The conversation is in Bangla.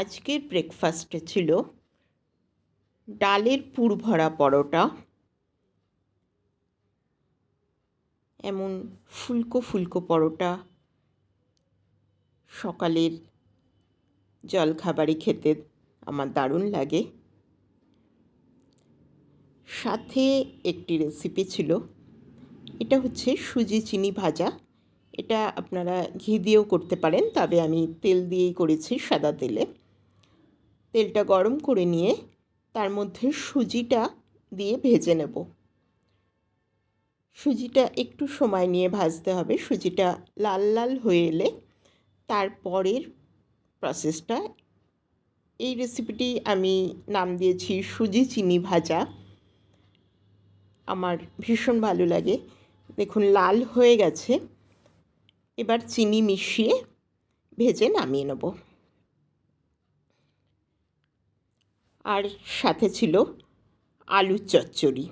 আজকের ব্রেকফাস্টে ছিল ডালের পুর ভরা পরোটা, এমন ফুলকো ফুলকো পরোটা সকালের জলখাবারে খেতে আমার দারুণ লাগে। সাথে একটি রেসিপি ছিল, এটা হচ্ছে সুজি চিনি ভাজা। এটা আপনারা ঘি দিয়েও করতে পারেন, তবে আমি তেল দিয়েই করেছি, সাদা তেলে। তেলটা গরম করে নিয়ে তার মধ্যে সুজিটা দিয়ে ভেজে নেব। সুজিটা একটু সময় নিয়ে ভাজতে হবে। সুজিটা লাল লাল হয়ে এলে তারপরের প্রসেসটা, এই রেসিপিটি আমি নাম দিয়েছি সুজি চিনি ভাজা। আমার ভীষণ ভালো লাগে। দেখুন লাল হয়ে গেছে, এবার চিনি মিশিয়ে ভেজে নামিয়ে নেব। আর সাথে ছিল আলুর চচ্চড়ি।